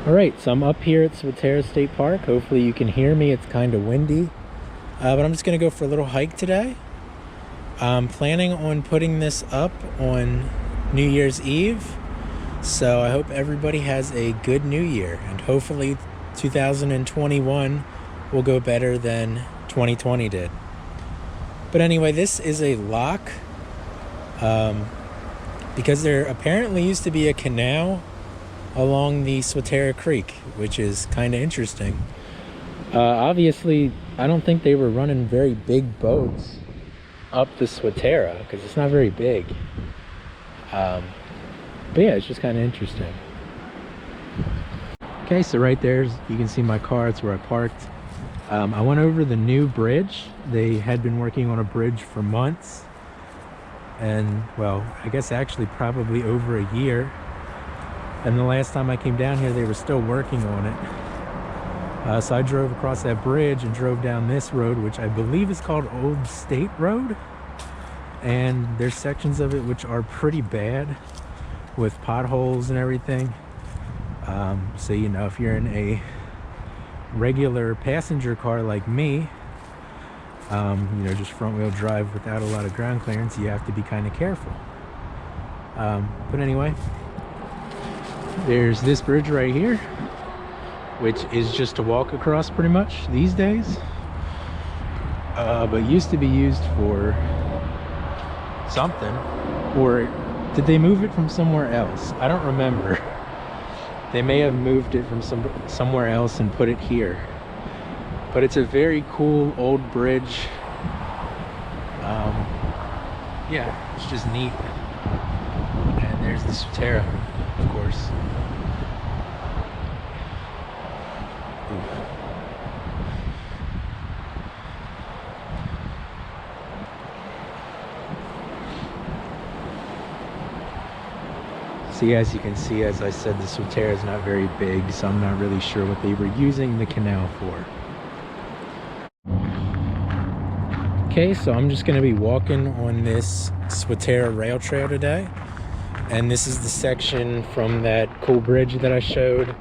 Alright, so I'm up here at Swatara State Park. Hopefully you can hear me. It's kind of windy. But I'm just going to go for a little hike today. I'm planning on putting this up on New Year's Eve. So I hope everybody has a good New Year. And hopefully 2021 will go better than 2020 did. But anyway, this is a lock. Because there apparently used to be a canal along the Swatara Creek, which is kind of interesting. Obviously, I don't think they were running very big boats up the Swatara because it's not very big. But yeah, it's just kind of interesting. Okay, so right there, you can see my car. It's where I parked. I went over the new bridge. They had been working on a bridge for months. And, well, I guess actually probably over a year. And the last time I came down here, they were still working on it. So I drove across that bridge and drove down this road, which I believe is called Old State Road. And there's sections of it which are pretty bad with potholes and everything. So, you know, if you're in a regular passenger car like me, you know, just front wheel drive without a lot of ground clearance, you have to be kind of careful. But anyway, there's this bridge right here, which is just to walk across pretty much these days, but used to be used for something. Or did they move it from somewhere else? I don't remember. They may have moved it from somewhere else and put it here, but it's a very cool old bridge. Yeah, it's just neat. And there's the Swatara, of course. See, as you can see, as I said, the Swatara is not very big, so I'm not really sure what they were using the canal for. Okay, so I'm just going to be walking on this Swatara rail trail today. And this is the section from that cool bridge that I showed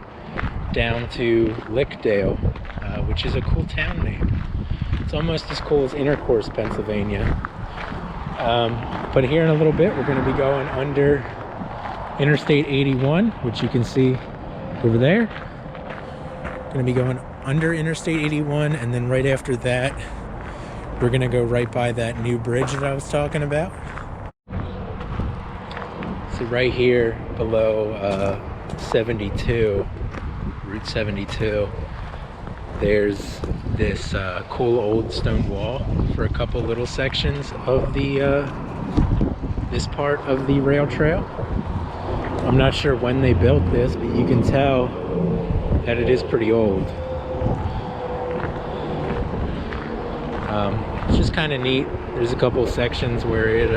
down to Lickdale, which is a cool town name. It's almost as cool as Intercourse, Pennsylvania. But here in a little bit, we're going to be going under Interstate 81, which you can see over there. Going to be going under Interstate 81, and then right after that, we're going to go right by that new bridge that I was talking about. So right here below 72, Route 72, there's this cool old stone wall for a couple little sections of the this part of the rail trail. I'm not sure when they built this, but you can tell that it is pretty old. It's just kind of neat. There's a couple sections where it's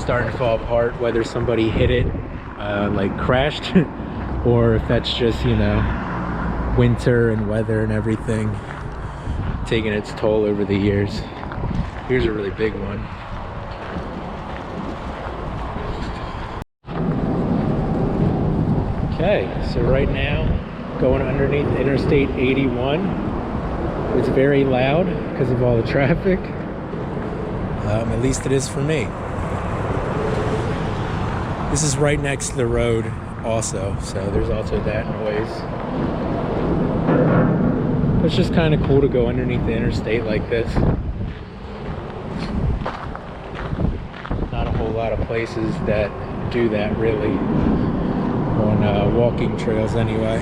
starting to fall apart, whether somebody hit it, like crashed, or if that's just, you know, winter and weather and everything taking its toll over the years. Here's a really big one. Okay, so right now, going underneath Interstate 81. It's very loud because of all the traffic. At least it is for me. This is right next to the road also, so there's also that noise. It's just kind of cool to go underneath the interstate like this. Not a whole lot of places that do that really, on walking trails anyway.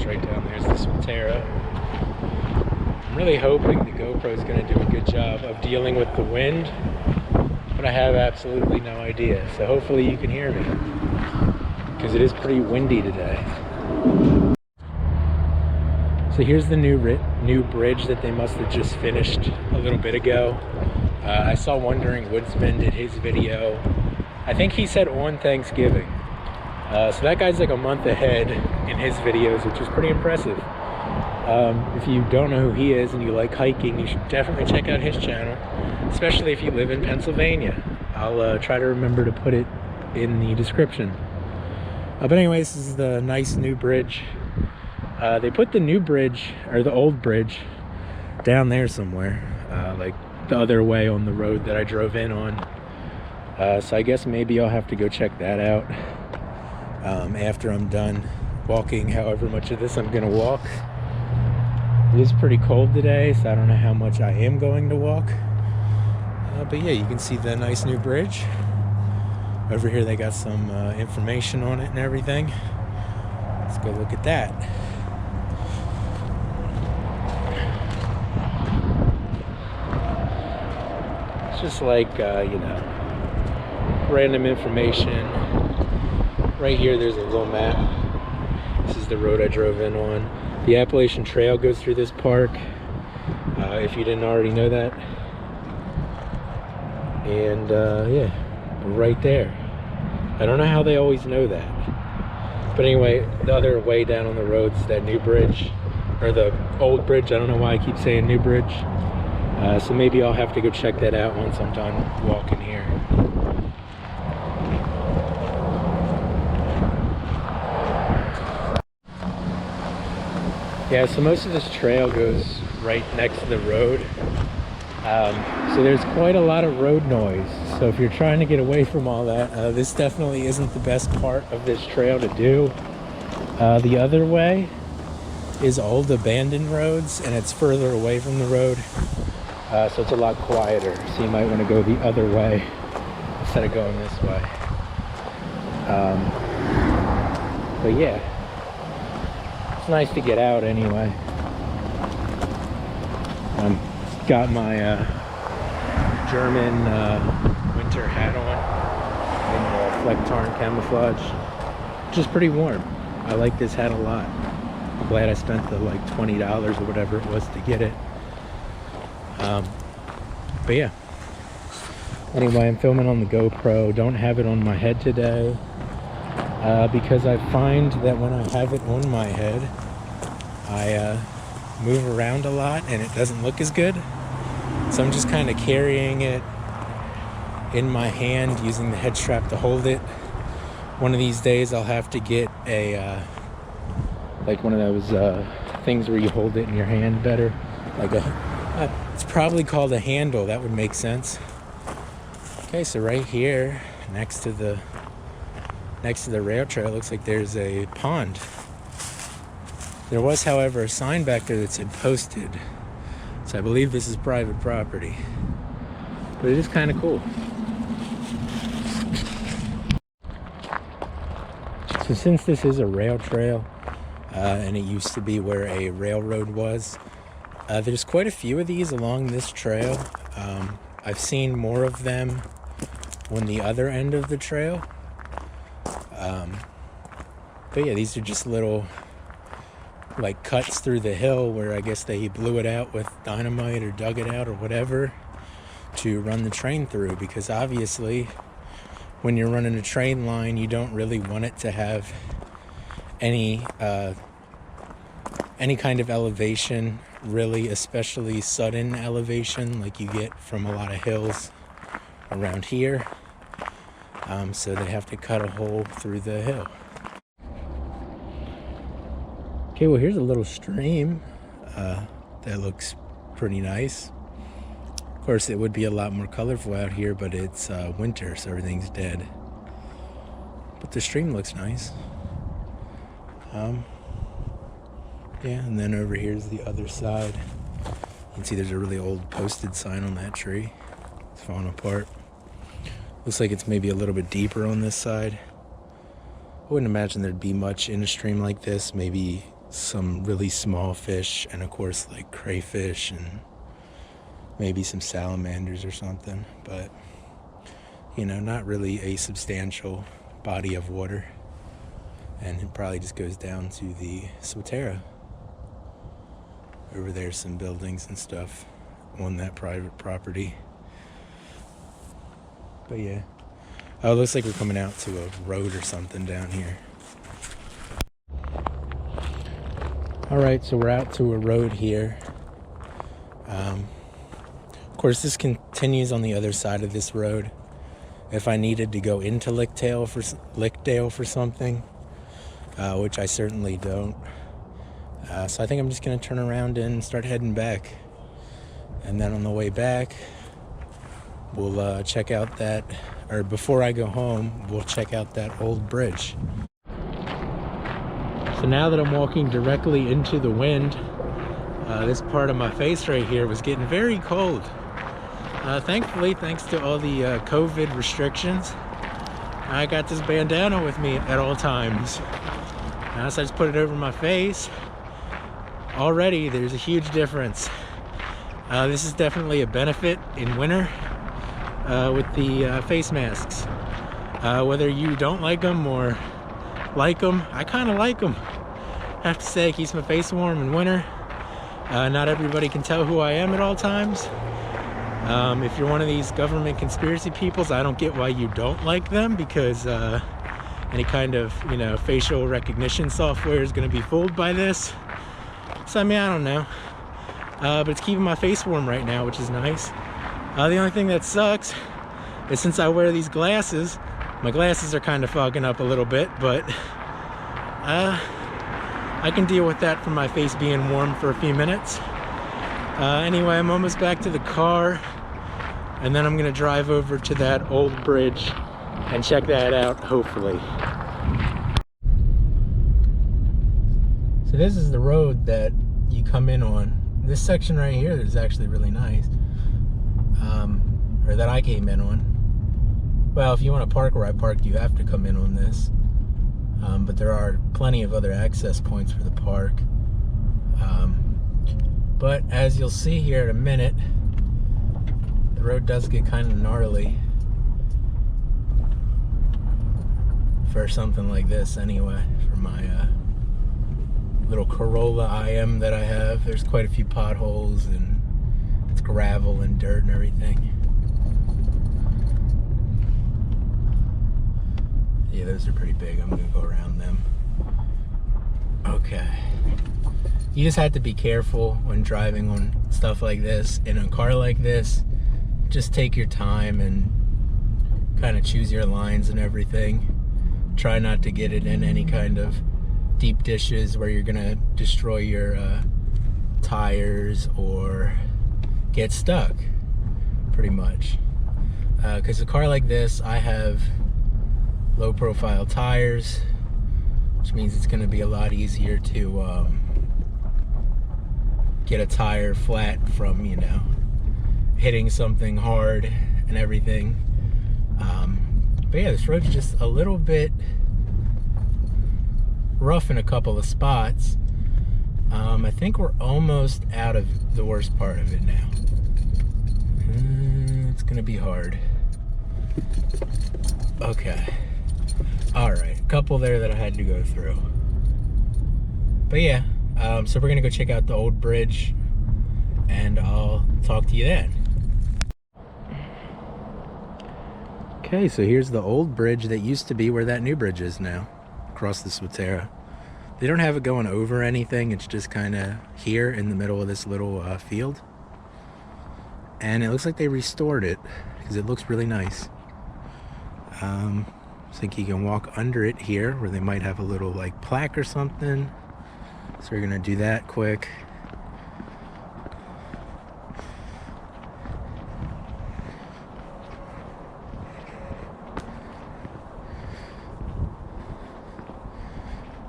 Right down there's the Swatara. I'm really hoping the GoPro is going to do a good job of dealing with the wind, but I have absolutely no idea. So hopefully you can hear me, because it is pretty windy today. So here's the new bridge that they must have just finished a little bit ago. I saw Wandering Woodsman did his video. I think he said on Thanksgiving. So that guy's like a month ahead in his videos, which is pretty impressive. If you don't know who he is and you like hiking, you should definitely check out his channel, especially if you live in Pennsylvania. I'll try to remember to put it in the description. But anyways, this is the nice new bridge. They put the new bridge, or the old bridge, down there somewhere, like the other way on the road that I drove in on. So I guess maybe I'll have to go check that out after I'm done walking however much of this I'm gonna walk. It is pretty cold today, so I don't know how much I am going to walk. But yeah, you can see the nice new bridge. Over here they got some information on it and everything. Let's go look at that. It's just like, you know, random information. Right here there's a little map. This is the road I drove in on. The Appalachian Trail goes through this park, if you didn't already know that. And yeah, right there. I don't know how they always know that. But anyway, the other way down on the road's that new bridge, or the old bridge. I don't know why I keep saying new bridge. So maybe I'll have to go check that out once I'm done walking here. Yeah, so most of this trail goes right next to the road. So there's quite a lot of road noise. So if you're trying to get away from all that, this definitely isn't the best part of this trail to do. The other way is old abandoned roads, and it's further away from the road. So it's a lot quieter. So you might want to go the other way instead of going this way. But yeah. It's nice to get out anyway. Got my German winter hat on in Flecktarn camouflage, which is pretty warm. I like this hat a lot. I'm glad I spent the like $20 or whatever it was to get it. But yeah. Anyway, I'm filming on the GoPro. Don't have it on my head today. Because I find that when I have it on my head, I move around a lot and it doesn't look as good. So I'm just kind of carrying it in my hand, using the head strap to hold it. One of these days I'll have to get a, like one of those things where you hold it in your hand better. Like it's probably called a handle, that would make sense. Okay, so right here, next to the rail trail, looks like there's a pond. There was, however, a sign back there that said posted. So I believe this is private property. But it is kind of cool. So since this is a rail trail, and it used to be where a railroad was, there's quite a few of these along this trail. I've seen more of them on the other end of the trail. But yeah, these are just little like cuts through the hill where I guess they blew it out with dynamite or dug it out or whatever to run the train through, because obviously when you're running a train line you don't really want it to have any kind of elevation, really, especially sudden elevation like you get from a lot of hills around here. So they have to cut a hole through the hill. Okay, well here's a little stream that looks pretty nice. Of course it would be a lot more colorful out here, but it's winter, so everything's dead. But the stream looks nice. Yeah, and then over here's the other side. You can see there's a really old posted sign on that tree. It's falling apart. Looks like it's maybe a little bit deeper on this side. I wouldn't imagine there'd be much in a stream like this. Maybe some really small fish, and of course like crayfish and maybe some salamanders or something, but you know, not really a substantial body of water. And it probably just goes down to the Swatara. Over there's some buildings and stuff on that private property. But yeah. Oh, it looks like we're coming out to a road or something down here. Alright, so we're out to a road here. Of course, this continues on the other side of this road. if I needed to go into Lickdale for something, which I certainly don't. So I think I'm just gonna turn around and start heading back. And then on the way back, we'll check out that, or before I go home, we'll check out that old bridge. So now that I'm walking directly into the wind, this part of my face right here was getting very cold. Thankfully, thanks to all the COVID restrictions, I got this bandana with me at all times. Now, so I just put it over my face. Already, there's a huge difference. This is definitely a benefit in winter with the face masks. Whether you don't like them or like them, I kind of like them. I have to say, it keeps my face warm in winter. Not everybody can tell who I am at all times. If you're one of these government conspiracy peoples, I don't get why you don't like them, because any kind of, facial recognition software is going to be fooled by this. So, I mean, I don't know. But it's keeping my face warm right now, which is nice. The only thing that sucks is since I wear these glasses, my glasses are kind of fogging up a little bit, but I can deal with that from my face being warm for a few minutes. Anyway, I'm almost back to the car, and then I'm gonna drive over to that old bridge and check that out, hopefully. So this is the road that you come in on. This section right here is actually really nice, or that I came in on. Well, if you want to park where I parked, you have to come in on this, but there are plenty of other access points for the park. But as you'll see here in a minute, the road does get kind of gnarly for something like this anyway, for my little Corolla IM that I have. There's quite a few potholes, and it's gravel and dirt and everything. Yeah, those are pretty big. I'm gonna go around them. Okay. You just have to be careful when driving on stuff like this. In a car like this, just take your time and kind of choose your lines and everything. Try not to get it in any kind of deep dishes where you're gonna destroy your tires or get stuck, pretty much. Because a car like this, I have low profile tires, which means it's gonna be a lot easier to get a tire flat from, hitting something hard and everything. But yeah, this road's just a little bit rough in a couple of spots. I think we're almost out of the worst part of it now. It's gonna be hard. Okay. All right, a couple there that I had to go through. But yeah, so we're gonna go check out the old bridge, and I'll talk to you then. Okay, so here's the old bridge that used to be where that new bridge is now, across the Swatara. They don't have it going over anything, it's just kind of here in the middle of this little field. And it looks like they restored it, because it looks really nice. I think you can walk under it here, where they might have a little like plaque or something. So we're gonna do that quick.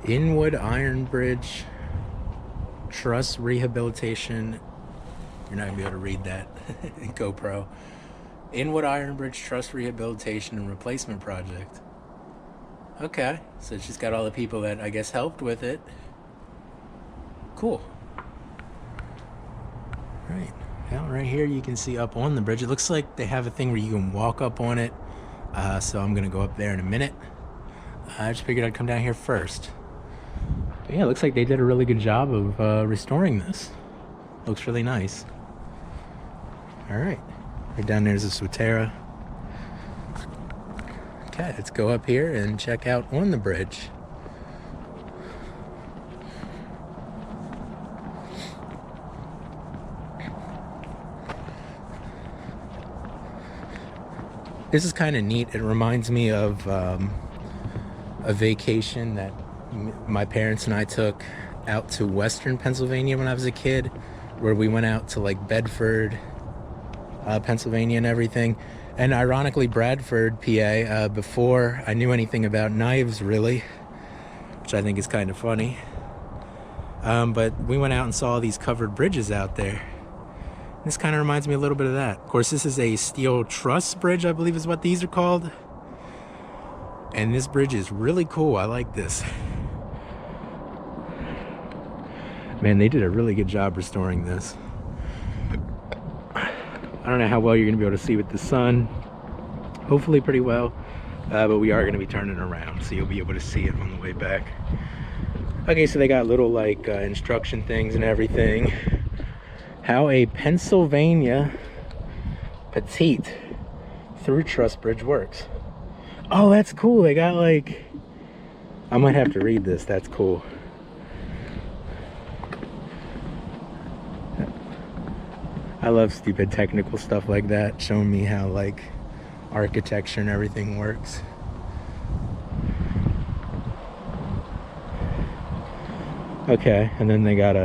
Inwood Iron Bridge Truss Rehabilitation. You're not gonna be able to read that. GoPro. Inwood Iron Bridge Truss Rehabilitation and Replacement Project. Okay, so she's got all the people that I guess helped with it. Cool. Right. Now right here you can see up on the bridge. It looks like they have a thing where you can walk up on it. So I'm gonna go up there in a minute. I just figured I'd come down here first. But yeah, it looks like they did a really good job of restoring this. Looks really nice. All right. Right down there's the Swatara. Okay, let's go up here and check out on the bridge. This is kind of neat. It reminds me of a vacation that my parents and I took out to Western Pennsylvania when I was a kid, where we went out to like Bedford, Pennsylvania and everything. And ironically, Bradford, PA, before I knew anything about knives, really, which I think is kind of funny. But we went out and saw these covered bridges out there. This kind of reminds me a little bit of that. Of course, this is a steel truss bridge, I believe is what these are called. And this bridge is really cool. I like this. Man, they did a really good job restoring this. I don't know how well you're going to be able to see with the sun. Hopefully pretty well. But we are going to be turning around, so you'll be able to see it on the way back. Okay, so they got little like instruction things and everything. How a Pennsylvania petite through truss bridge works. Oh, that's cool. They got like, I might have to read this. That's cool. I love stupid technical stuff like that, showing me how like architecture and everything works. Okay, and then they got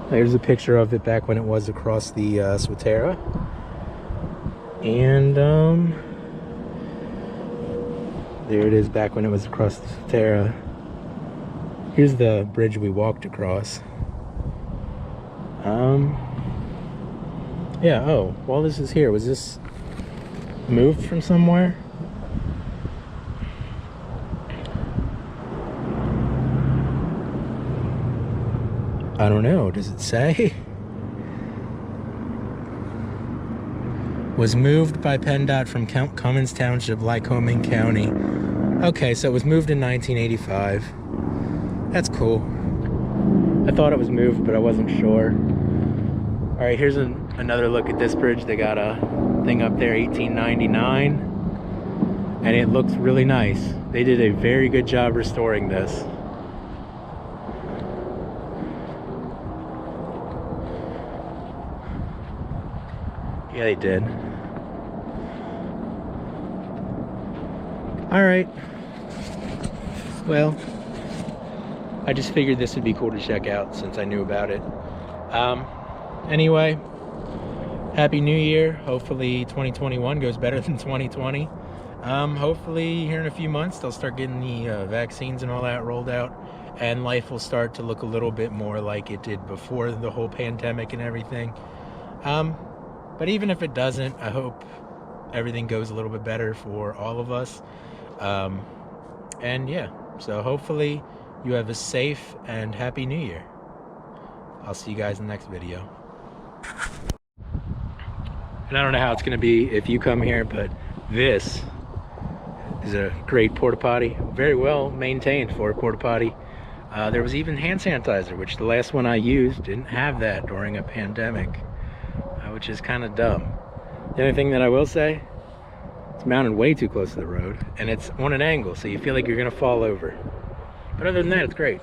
there's a picture of it back when it was across the Swatara. And there it is back when it was across the Swatara. Here's the bridge we walked across. Yeah, oh, while this is here, was this moved from somewhere? I don't know, does it say? Was moved by PennDOT from Cummins Township, Lycoming County. Okay, so it was moved in 1985. That's cool. I thought it was moved, but I wasn't sure. All right, here's another look at this bridge. They got a thing up there, 1899, and it looks really nice. They did a very good job restoring this. Yeah, they did. All right. Well, I just figured this would be cool to check out since I knew about it. Anyway, Happy New Year. Hopefully 2021 goes better than 2020. Hopefully here in a few months they'll start getting the vaccines and all that rolled out, and life will start to look a little bit more like it did before the whole pandemic and everything. But even if it doesn't, I hope everything goes a little bit better for all of us. And yeah, so hopefully you have a safe and happy New Year. I'll see you guys in the next video. And I don't know how it's going to be if you come here, but this is a great porta potty, very well maintained for a porta potty. There was even hand sanitizer, which the last one I used didn't have that during a pandemic, which is kind of dumb. The only thing that I will say, it's mounted way too close to the road, and it's on an angle, so you feel like you're going to fall over. But other than that, it's great.